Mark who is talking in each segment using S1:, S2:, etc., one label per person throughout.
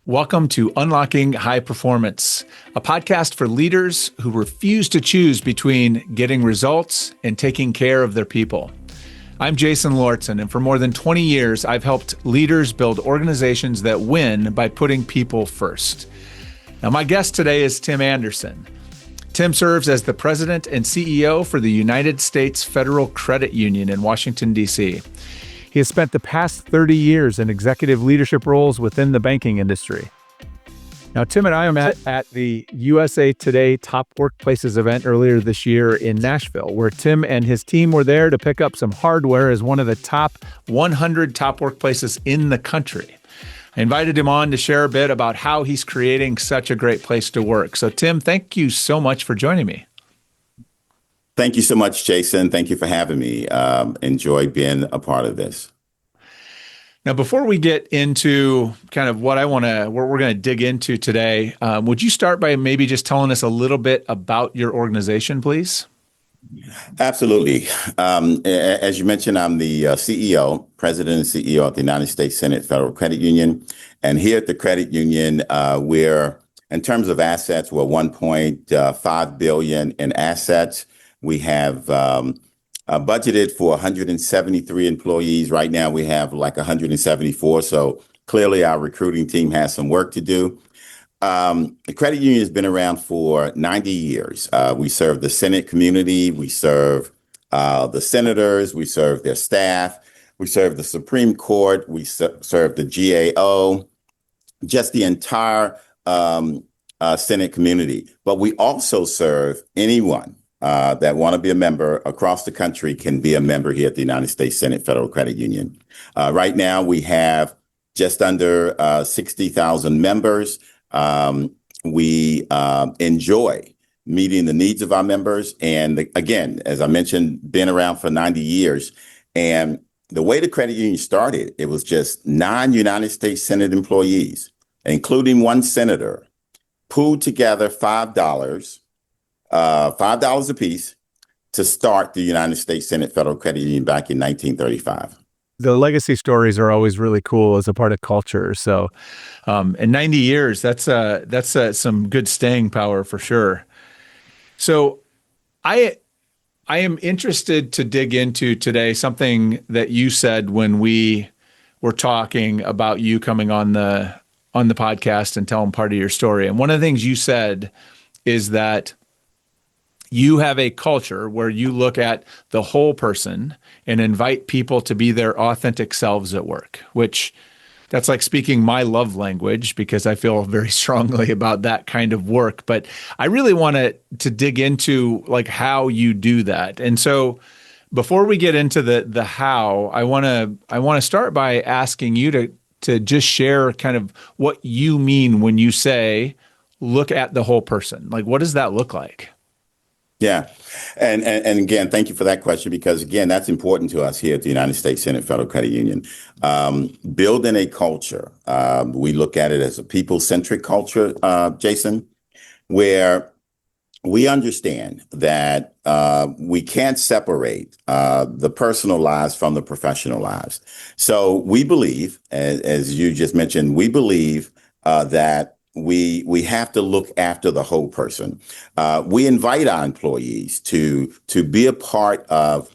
S1: Welcome to Unlocking High Performance, a podcast for leaders who refuse to choose between getting results and taking care of their people. I'm Jason Lauritsen, and for more than 20 years, I've helped leaders build organizations that win by putting people first. Now, my guest today is Tim Anderson. Tim serves as the president and CEO for the United States Federal Credit Union in Washington, D.C. He has spent the past 30 years in executive leadership roles within the banking industry. Now, Tim and I met at the USA Today Top Workplaces event earlier this year in Nashville, where Tim and his team were there to pick up some hardware as one of the top 100 top workplaces in the country. I invited him on to share a bit about how he's creating such a great place to work. So, Tim, thank you so much for joining me.
S2: Thank you so much, Jason. Thank you for having me. Enjoyed being a part of this.
S1: Now, before we get into kind of what we're going to dig into today, would you start by maybe just telling us a little bit about your organization, please?
S2: Absolutely. As you mentioned, I'm the president and CEO of the United States Senate Federal Credit Union. And here at the credit union, in terms of assets, we're $1.5 billion in assets. We have budgeted for 173 employees. Right now, we have like 174. So clearly, our recruiting team has some work to do. The credit union has been around for 90 years. We serve the Senate community. We serve the senators. We serve their staff. We serve the Supreme Court. We serve the GAO, just the entire Senate community. But we also serve anyone that want to be a member across the country can be a member here at the United States Senate Federal Credit Union. Right now, we have just under 60,000 members. We enjoy meeting the needs of our members. And again, as I mentioned, been around for 90 years. And the way the credit union started, it was just 9 United States Senate employees, including one senator, pooled together $5 apiece to start the United States Senate Federal Credit Union back in 1935.
S1: The legacy stories are always really cool as a part of culture. So, in 90 years, that's some good staying power for sure. So, I am interested to dig into today something that you said when we were talking about you coming on the podcast and telling part of your story. And one of the things you said is that you have a culture where you look at the whole person and invite people to be their authentic selves at work, which that's like speaking my love language because I feel very strongly about that kind of work. But I really want to dig into like how you do that. And so before we get into the how, I want to start by asking you to just share kind of what you mean when you say look at the whole person. Like, what does that look like?
S2: Yeah. And again, thank you for that question, because, again, that's important to us here at the United States Senate Federal Credit Union. Building a culture, we look at it as a people-centric culture, Jason, where we understand that we can't separate the personal lives from the professional lives. So we believe, as you just mentioned, we believe that we have to look after the whole person. We invite our employees to be a part of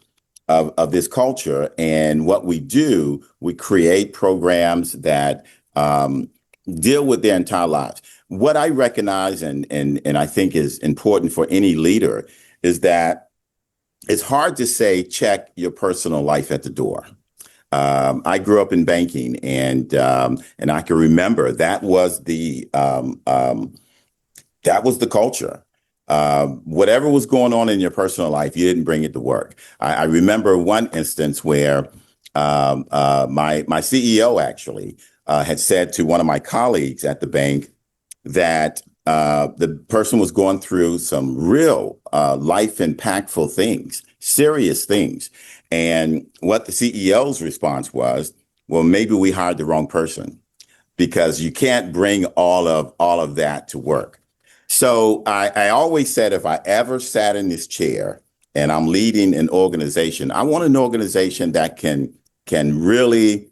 S2: this culture. And what we do, we create programs that deal with their entire lives. What I recognize and I think is important for any leader is that it's hard to say, check your personal life at the door. I grew up in banking, and I can remember that was the culture. Whatever was going on in your personal life, you didn't bring it to work. I remember one instance where my CEO actually had said to one of my colleagues at the bank that the person was going through some real life impactful things, serious things. And what the CEO's response was, well, maybe we hired the wrong person, because you can't bring all of that to work. So I always said, if I ever sat in this chair and I'm leading an organization, I want an organization that can really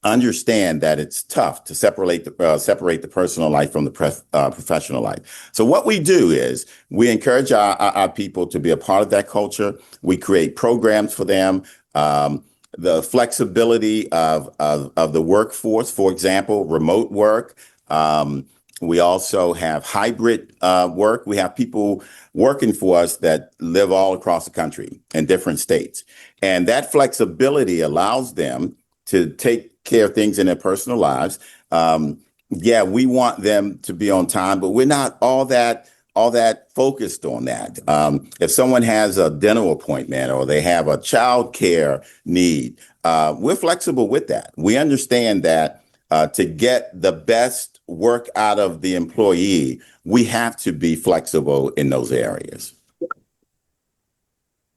S2: understand that it's tough to separate the personal life from the professional life. So what we do is we encourage our people to be a part of that culture. We create programs for them. The flexibility of the workforce, for example, remote work. We also have hybrid work. We have people working for us that live all across the country in different states. And that flexibility allows them to take care of things in their personal lives. Yeah, we want them to be on time, but we're not all that focused on that. If someone has a dental appointment or they have a child care need, we're flexible with that. We understand that to get the best work out of the employee, we have to be flexible in those areas.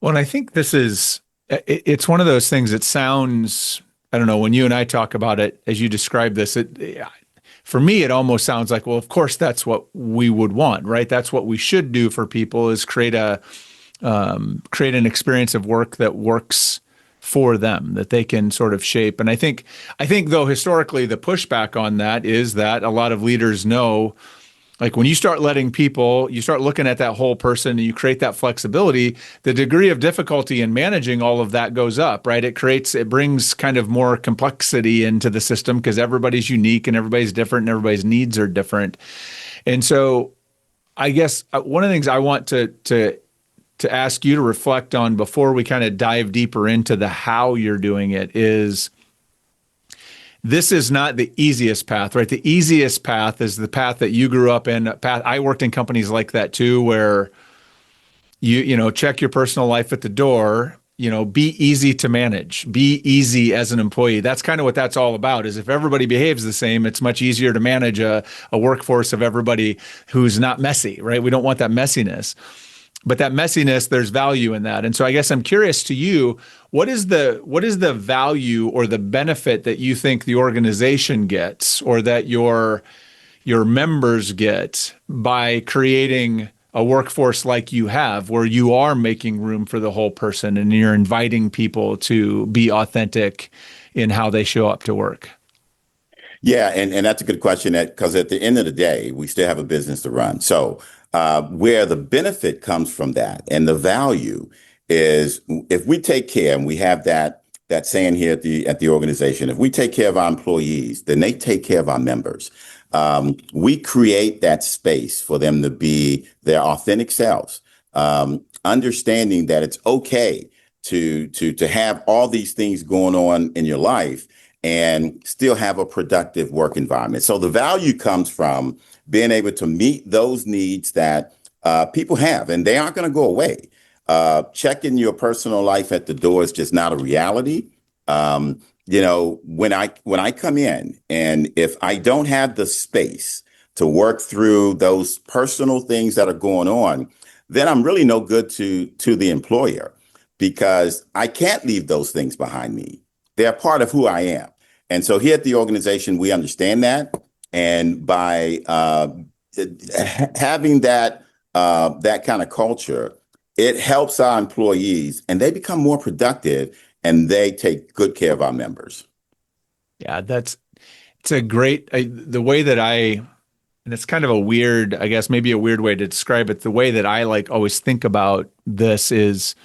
S1: Well, and I think it's one of those things that sounds, I don't know, when you and I talk about it, as you describe this, for me, it almost sounds like, well, of course, that's what we would want, right? That's what we should do for people is create an experience of work that works for them, that they can sort of shape. And I think though, historically, the pushback on that is that a lot of leaders know, like when you start letting people, you start looking at that whole person and you create that flexibility, the degree of difficulty in managing all of that goes up, right? It brings kind of more complexity into the system because everybody's unique and everybody's different and everybody's needs are different. And so I guess one of the things I want to ask you to reflect on before we kind of dive deeper into the how you're doing it is, this is not the easiest path, right? The easiest path is the path that you grew up in. I worked in companies like that too, where you check your personal life at the door, be easy to manage, be easy as an employee. That's kind of what that's all about, is if everybody behaves the same, it's much easier to manage a workforce of everybody who's not messy, right? We don't want that messiness. But that messiness, there's value in that. And so I guess I'm curious to you, what is the value or the benefit that you think the organization gets or that your members get by creating a workforce like you have, where you are making room for the whole person and you're inviting people to be authentic in how they show up to work?
S2: Yeah, and that's a good question because at the end of the day, we still have a business to run. So where the benefit comes from that and the value is if we take care, and we have that saying here at the organization, if we take care of our employees, then they take care of our members. We create that space for them to be their authentic selves, understanding that it's okay to have all these things going on in your life and still have a productive work environment. So the value comes from being able to meet those needs that people have, and they aren't going to go away. Checking your personal life at the door is just not a reality. When I come in, and if I don't have the space to work through those personal things that are going on, then I'm really no good to the employer, because I can't leave those things behind me. They're part of who I am. And so here at the organization, we understand that. And by having that kind of culture, it helps our employees and they become more productive and they take good care of our members.
S1: Yeah, it's a great, the way that and it's kind of a weird, I guess maybe a weird way to describe it. The way that I like always think about this is,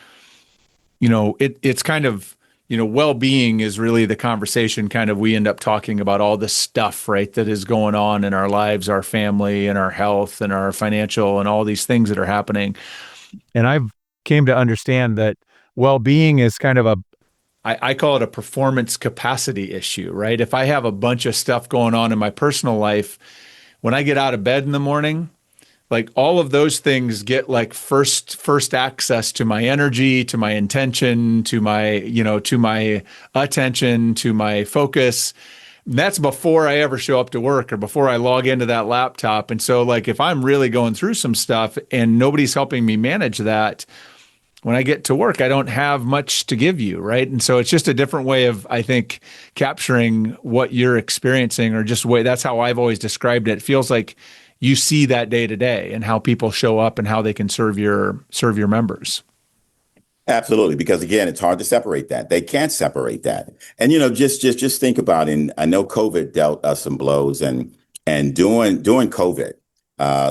S1: it's kind of, well-being is really the conversation kind of, we end up talking about all the stuff, right, that is going on in our lives, our family and our health and our financial and all these things that are happening. And I've came to understand that well-being is kind of I call it a performance capacity issue, right? If I have a bunch of stuff going on in my personal life, when I get out of bed in the morning, like all of those things get like first access to my energy, to my intention, to my attention, to my focus. And that's before I ever show up to work or before I log into that laptop. And so like if I'm really going through some stuff and nobody's helping me manage that, when I get to work, I don't have much to give you, right? And so it's just a different way of, I think, capturing what you're experiencing, or just that's how I've always described it. It feels like you see that day to day and how people show up and how they can serve your members.
S2: Absolutely, because again, it's hard to separate that. They can't separate that. And just think about it. And I know COVID dealt us some blows, and during COVID,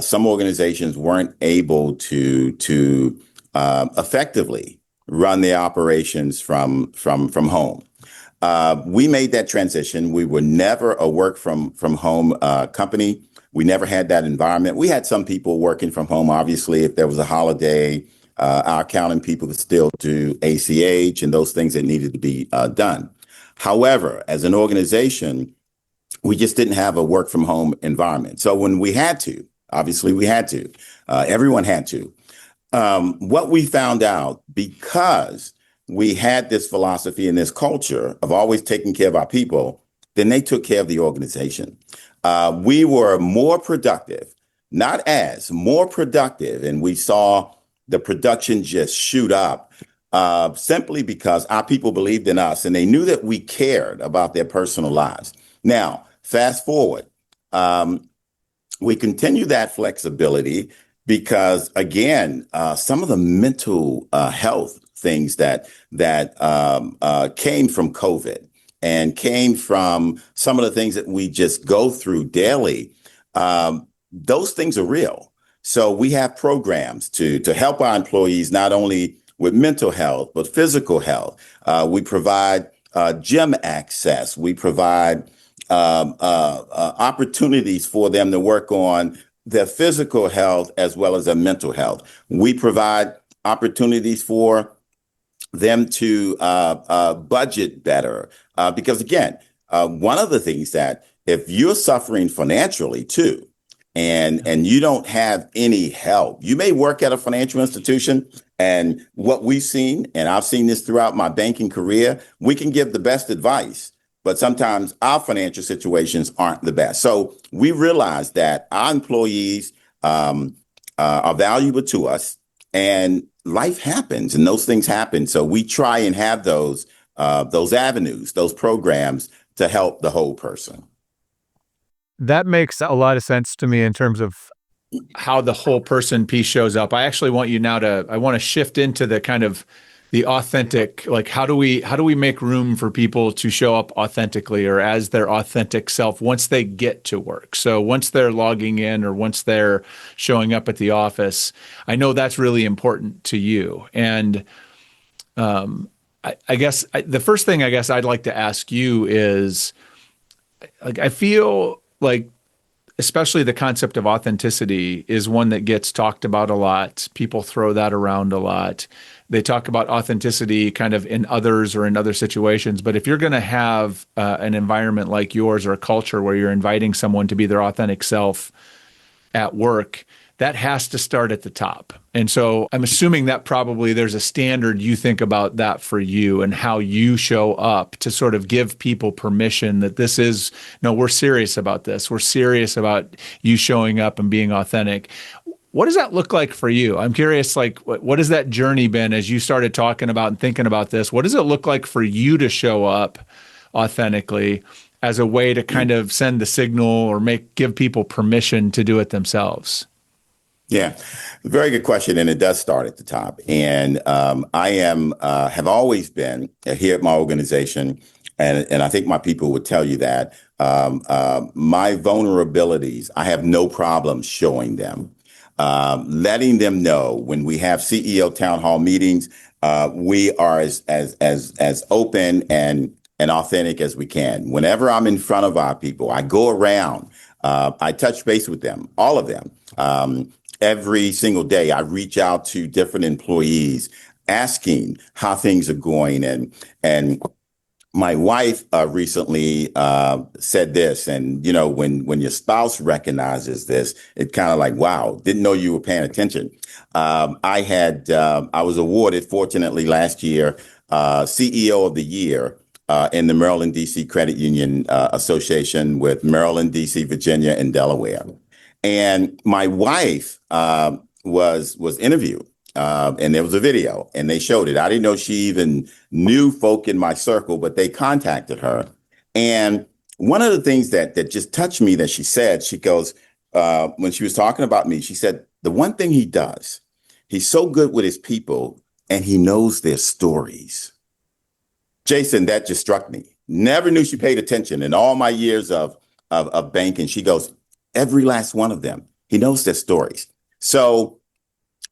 S2: some organizations weren't able to effectively run their operations from home. We made that transition. We were never a work from home company. We never had that environment. We had some people working from home. Obviously, if there was a holiday, our accounting people could still do ACH and those things that needed to be done. However, as an organization, we just didn't have a work from home environment. So when we had to, obviously we had to, everyone had to. What we found out, because we had this philosophy and this culture of always taking care of our people, then they took care of the organization. We were more productive, not as more productive, and we saw the production just shoot up simply because our people believed in us and they knew that we cared about their personal lives. Now, fast forward, we continue that flexibility because, again, some of the mental health things that came from COVID and came from some of the things that we just go through daily, those things are real. So we have programs to help our employees not only with mental health but physical health. We provide gym access. We provide opportunities for them to work on their physical health as well as their mental health. We provide opportunities for them to budget better. Because again, one of the things that if you're suffering financially too, and you don't have any help, you may work at a financial institution. And what we've seen, and I've seen this throughout my banking career, we can give the best advice, but sometimes our financial situations aren't the best. So we realize that our employees are valuable to us, and life happens, and those things happen. So we try and have those avenues, those programs to help the whole person.
S1: That makes a lot of sense to me in terms of how the whole person piece shows up. I actually want you now I want to shift into the kind of the authentic, like how do we make room for people to show up authentically or as their authentic self once they get to work? So once they're logging in or once they're showing up at the office, I know that's really important to you. And I guess the first thing I guess I'd like to ask you is, like, I feel like especially the concept of authenticity is one that gets talked about a lot. People throw that around a lot. They talk about authenticity kind of in others or in other situations. But if you're going to have an environment like yours or a culture where you're inviting someone to be their authentic self at work, that has to start at the top. And so I'm assuming that probably there's a standard you think about that for you and how you show up to sort of give people permission that this is, no, we're serious about this. We're serious about you showing up and being authentic. What does that look like for you? I'm curious, like, what has that journey been as you started talking about and thinking about this? What does it look like for you to show up authentically as a way to kind of send the signal or give people permission to do it themselves?
S2: Yeah, very good question, and it does start at the top. And have always been here at my organization, and I think my people would tell you that my vulnerabilities, I have no problem showing them, letting them know when we have CEO town hall meetings, we are as open and authentic as we can. Whenever I'm in front of our people, I go around, I touch base with them, all of them. Every single day, I reach out to different employees, asking how things are going. And my wife recently said this, and when your spouse recognizes this, it's kind of like, wow, didn't know you were paying attention. I was awarded, fortunately, last year, CEO of the Year in the Maryland, D.C. Credit Union Association with Maryland, D.C., Virginia, and Delaware. And my wife was interviewed, and there was a video, and they showed it. I didn't know she even knew folk in my circle, but they contacted her. And one of the things that just touched me that she goes, when she was talking about me, she said, the one thing he does, he's so good with his people, and he knows their stories. Jason, that just struck me. Never knew she paid attention in all my years of banking. She goes, every last one of them. He knows their stories. So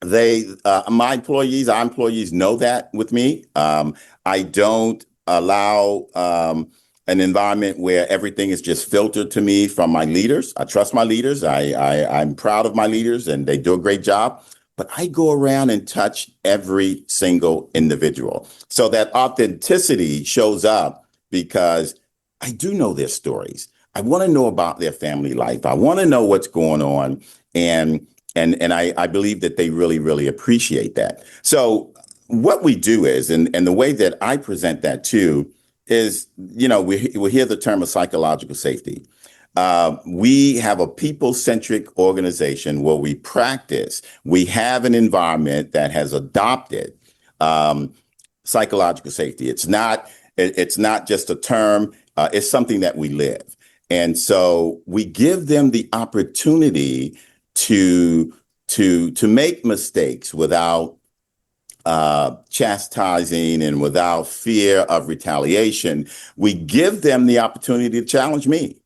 S2: my employees, our employees know that with me. I don't allow an environment where everything is just filtered to me from my leaders. I trust my leaders. I'm proud of my leaders, and they do a great job. But I go around and touch every single individual. So that authenticity shows up because I do know their stories. I want to know about their family life. I want to know what's going on. And I believe that they really, really appreciate that. So what we do is, and the way that I present that too, is, we hear the term of psychological safety. We have a people-centric organization where we have an environment that has adopted psychological safety. It's not just a term, it's something that we live. And so we give them the opportunity to make mistakes without chastising and without fear of retaliation. We give them the opportunity to challenge me,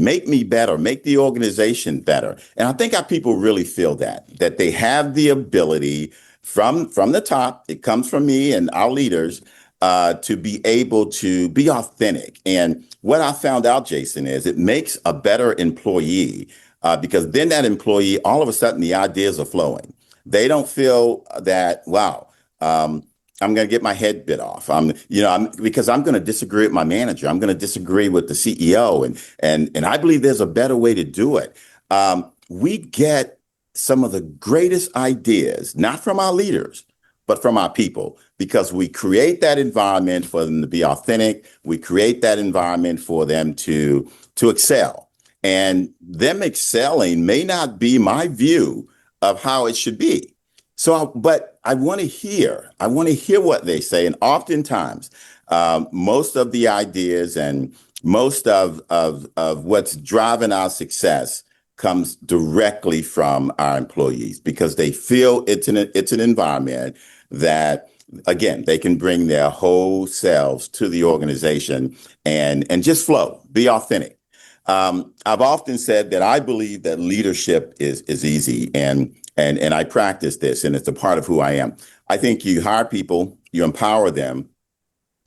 S2: make me better, make the organization better. And I think our people really feel that they have the ability from the top, it comes from me and our leaders, to be able to be authentic. And what I found out, Jason, is it makes a better employee, because then that employee, all of a sudden, the ideas are flowing. They don't feel that, wow, I'm going to get my head bit off. Because I'm going to disagree with my manager. I'm going to disagree with the CEO, and I believe there's a better way to do it. We get some of the greatest ideas, not from our leaders, but from our people, because we create that environment for them to be authentic. We create that environment for them to excel. And them excelling may not be my view of how it should be. But I want to hear what they say. And oftentimes, most of the ideas and most of what's driving our success comes directly from our employees, because they feel it's an environment that, again, they can bring their whole selves to the organization and just flow, be authentic. I've often said that I believe that leadership is easy, and I practice this, and it's a part of who I am. I think you hire people, you empower them,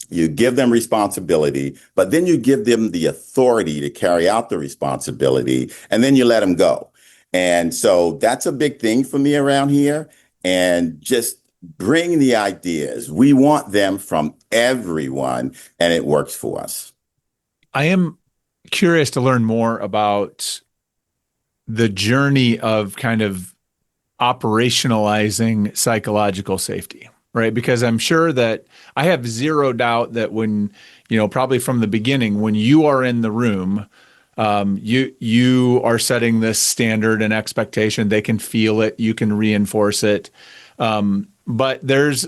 S2: you give them responsibility, but then you give them the authority to carry out the responsibility, and then you let them go. And so that's a big thing for me around here. And just bring the ideas. We want them from everyone, and it works for us.
S1: I am curious to learn more about the journey of kind of operationalizing psychological safety, right? Because I'm sure that I have zero doubt that when, probably from the beginning, when you are in the room, you are setting this standard and expectation. They can feel it. You can reinforce it. But there's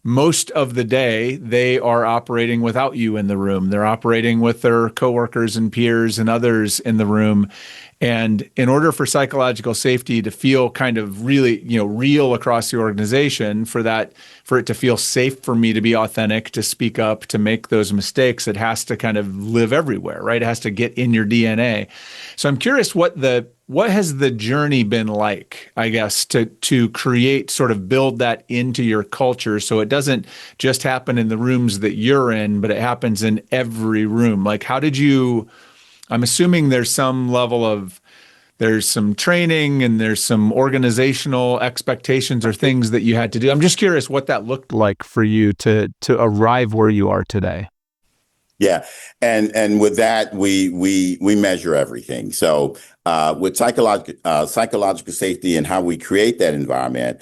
S1: most of the day, they are operating without you in the room. They're operating with their coworkers and peers and others in the room. And in order for psychological safety to feel kind of really, real across the organization, for it to feel safe for me to be authentic, to speak up, to make those mistakes, it has to kind of live everywhere, right? It has to get in your DNA. So I'm curious what has the journey been like, I guess, to create, sort of build that into your culture so it doesn't just happen in the rooms that you're in, but it happens in every room. Like, I'm assuming there's some training and there's some organizational expectations or things that you had to do. I'm just curious what that looked like for you to arrive where you are today.
S2: Yeah. And with that, we measure everything. So with psychological safety and how we create that environment,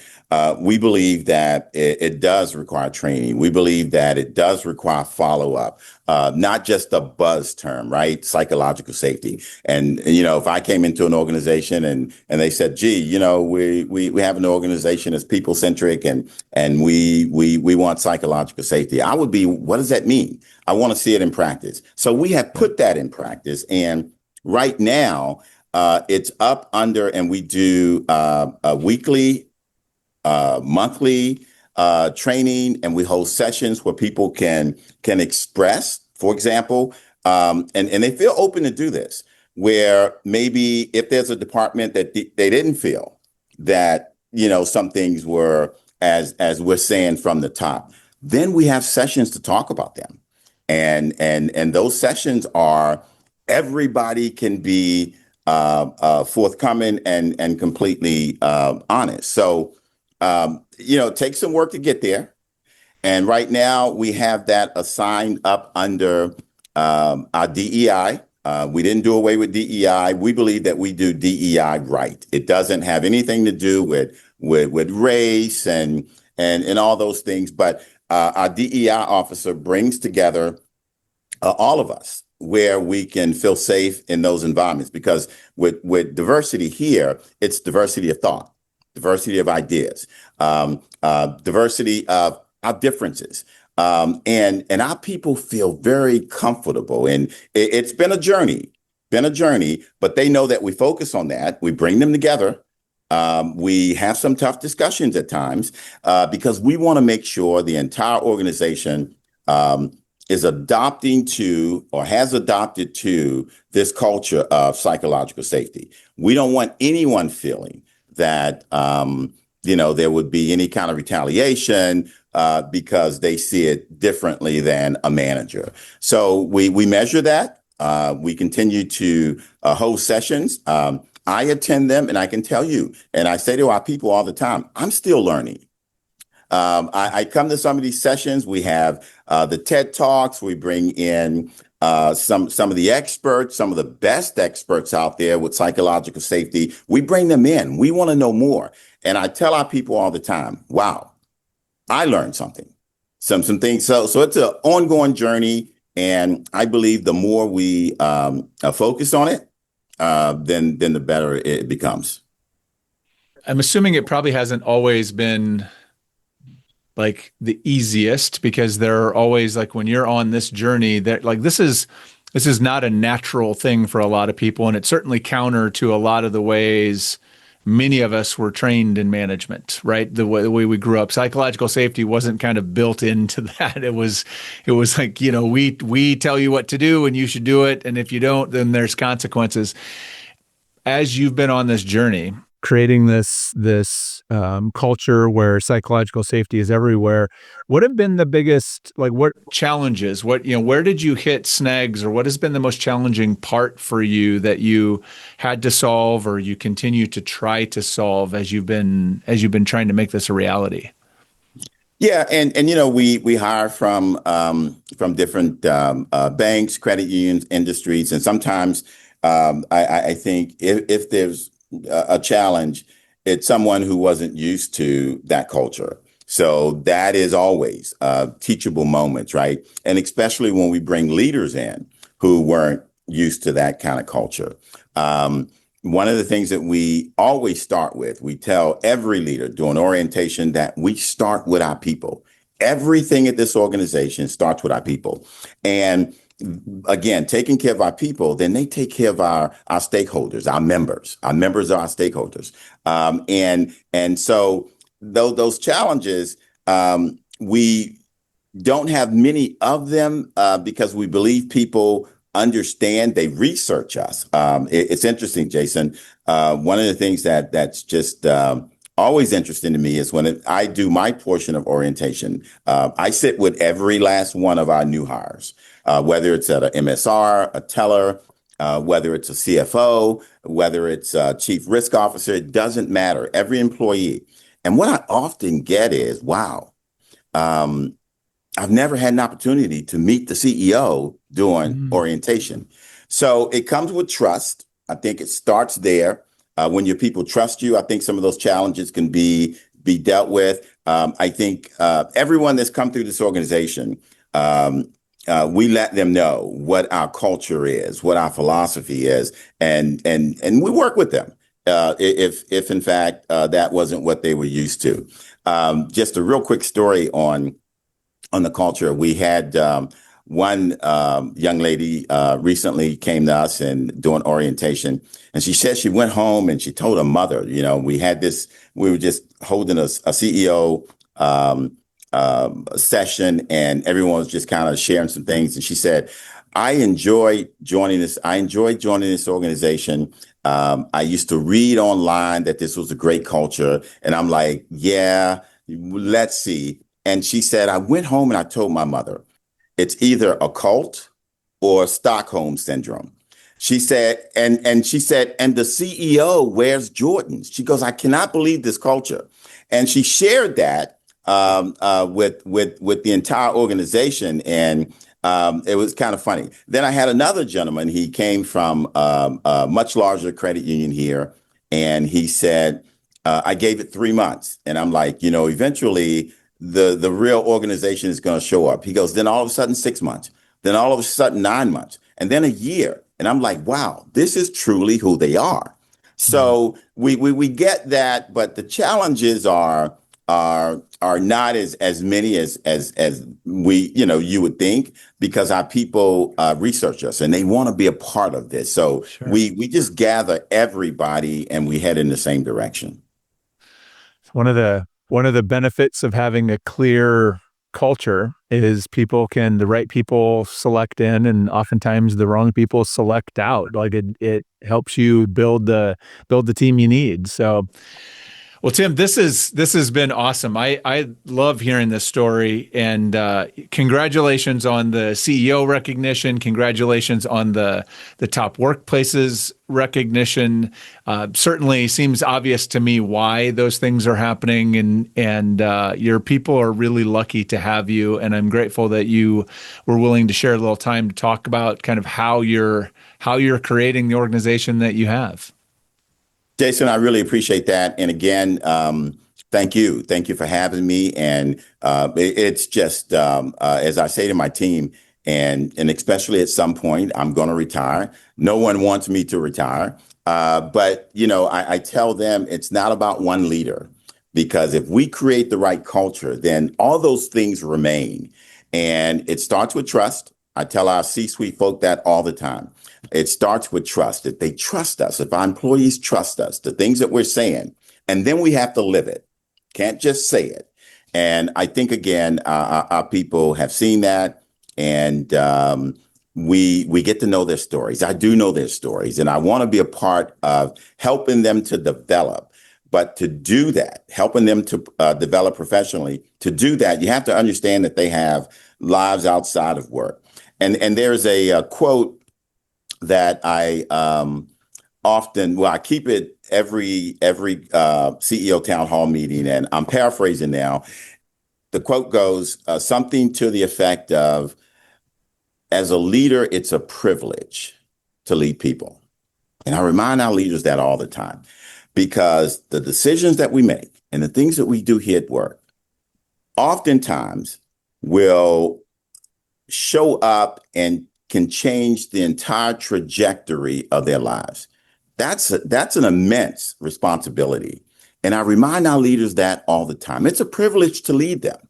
S2: we believe that it does require training. We believe that it does require follow-up, not just a buzz term, right? Psychological safety. And if I came into an organization and they said, gee, we have an organization that's people-centric and we want psychological safety, I would be, what does that mean? I want to see it in practice. So we have put that in practice. And right now, it's up under, and we do a weekly monthly training, and we hold sessions where people can express, for example, and they feel open to do this. Where maybe if there's a department that they didn't feel that some things were as we're saying from the top, then we have sessions to talk about them, and those sessions are everybody can be forthcoming and completely honest. So it takes some work to get there. And right now we have that assigned up under our DEI. We didn't do away with DEI. We believe that we do DEI right. It doesn't have anything to do with race and all those things. But our DEI officer brings together all of us where we can feel safe in those environments. Because with diversity here, it's diversity of thought, diversity of ideas, diversity of our differences. And our people feel very comfortable. And it's been a journey, but they know that we focus on that. We bring them together. We have some tough discussions at times because we want to make sure the entire organization is adopting to or has adopted to this culture of psychological safety. We don't want anyone feeling that there would be any kind of retaliation because they see it differently than a manager. So we measure that. We continue to hold sessions. I attend them, and I can tell you, and I say to our people all the time, I'm still learning. I come to some of these sessions. We have the TED Talks. We bring in some of the experts, some of the best experts out there with psychological safety. We bring them in. We want to know more. And I tell our people all the time, wow, I learned something, some things. So it's an ongoing journey. And I believe the more we focus on it, then the better it becomes.
S1: I'm assuming it probably hasn't always been like the easiest, because there are always, like, when you're on this journey, that like this is not a natural thing for a lot of people, and it's certainly counter to a lot of the ways many of us were trained in management, right? The way we grew up, psychological safety wasn't kind of built into that. It was like, we tell you what to do and you should do it, and if you don't, then there's consequences. As you've been on this journey, creating this culture where psychological safety is everywhere, what have been the biggest, like, what challenges, where did you hit snags, or what has been the most challenging part for you that you had to solve, or you continue to try to solve as you've been trying to make this a reality?
S2: Yeah, and we hire from different banks, credit unions, industries, and sometimes I think if there's a challenge, it's someone who wasn't used to that culture. So that is always teachable moments, right? And especially when we bring leaders in who weren't used to that kind of culture. One of the things that we always start with, we tell every leader during orientation that we start with our people. Everything at this organization starts with our people. And again, taking care of our people, then they take care of our stakeholders, our members. Our members are our stakeholders. And so those challenges, we don't have many of them because we believe people understand, they research us. It's interesting, Jason. One of the things that's just always interesting to me is when I do my portion of orientation, I sit with every last one of our new hires, whether it's at a MSR, a teller, whether it's a CFO, whether it's a chief risk officer, it doesn't matter, every employee. And what I often get is, wow, I've never had an opportunity to meet the CEO during orientation. So it comes with trust. I think it starts there. When your people trust you, I think some of those challenges can be dealt with. I think everyone that's come through this organization, we let them know what our culture is, what our philosophy is, and we work with them if in fact that wasn't what they were used to. Just a real quick story on the culture. We had one young lady recently came to us and doing orientation, and she said she went home and she told her mother, we were just holding a CEO session, and everyone was just kind of sharing some things. And she said, I enjoy joining this. I enjoyed joining this organization. I used to read online that this was a great culture. And I'm like, yeah, let's see. And she said, I went home and I told my mother, it's either a cult or Stockholm syndrome. She said, and she said, and the CEO wears Jordans. She goes, I cannot believe this culture. And she shared that with the entire organization, and it was kind of funny. Then I had another gentleman. He came from a much larger credit union here, and he said, I gave it 3 months, and I'm like, eventually the real organization is going to show up. He goes, then all of a sudden 6 months, then all of a sudden 9 months, and then a year. And I'm like, wow, this is truly who they are. So we get that, but the challenges are not as many as we, you would think, because our people research us and they want to be a part of this. So
S1: Sure.
S2: we just gather everybody and we head in the same direction.
S1: One of the benefits of having a clear culture is the right people select in, and oftentimes the wrong people select out. Like it helps you build the team you need. So, well, Tim, this has been awesome. I love hearing this story, and congratulations on the CEO recognition. Congratulations on the top workplaces recognition. Certainly seems obvious to me why those things are happening, and your people are really lucky to have you. And I'm grateful that you were willing to share a little time to talk about kind of how you're creating the organization that you have.
S2: Jason, I really appreciate that. And again, thank you. Thank you for having me. And it's just, as I say to my team, and especially at some point, I'm going to retire. No one wants me to retire. But, I tell them it's not about one leader, because if we create the right culture, then all those things remain. And it starts with trust. I tell our C-suite folk that all the time. It starts with trust. If they trust us, if our employees trust us, the things that we're saying, and then we have to live it. Can't just say it. And I think, again, our people have seen that, and we get to know their stories. I do know their stories, and I want to be a part of helping them to develop. But to do that, helping them to develop professionally, to do that, you have to understand that they have lives outside of work. And there's a quote that I I keep it every CEO town hall meeting, and I'm paraphrasing now. The quote goes something to the effect of, as a leader, it's a privilege to lead people. And I remind our leaders that all the time, because the decisions that we make and the things that we do here at work oftentimes will show up and can change the entire trajectory of their lives. That's an immense responsibility. And I remind our leaders that all the time. It's a privilege to lead them,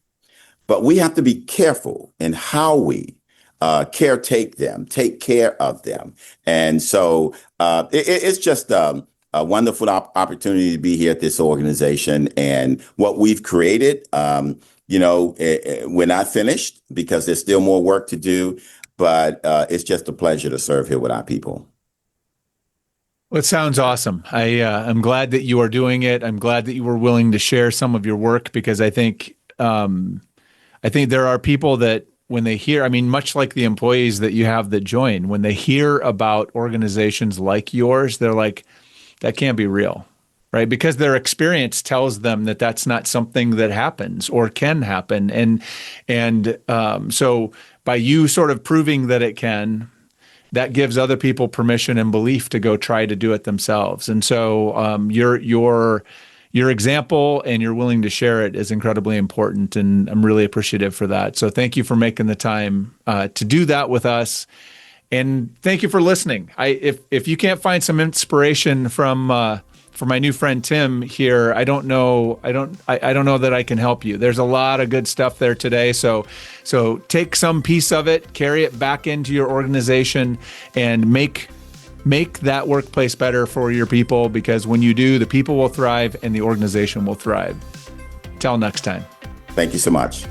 S2: but we have to be careful in how we take care of them. And so it's just a wonderful opportunity to be here at this organization, and what we've created. We're not finished because there's still more work to do, but it's just a pleasure to serve here with our people.
S1: Well, it sounds awesome. I'm glad that you are doing it. I'm glad that you were willing to share some of your work, because I think there are people that, when they hear, I mean, much like the employees that you have that join, when they hear about organizations like yours, they're like, that can't be real. Right? Because their experience tells them that that's not something that happens or can happen. And so by you sort of proving that it can, that gives other people permission and belief to go try to do it themselves. And so your example and you're willing to share it is incredibly important. And I'm really appreciative for that. So thank you for making the time to do that with us. And thank you for listening. If you can't find some inspiration from for my new friend Tim here, I don't know that I can help you. There's a lot of good stuff there today. So take some piece of it, carry it back into your organization, and make that workplace better for your people, because when you do, the people will thrive and the organization will thrive. Till next time.
S2: Thank you so much.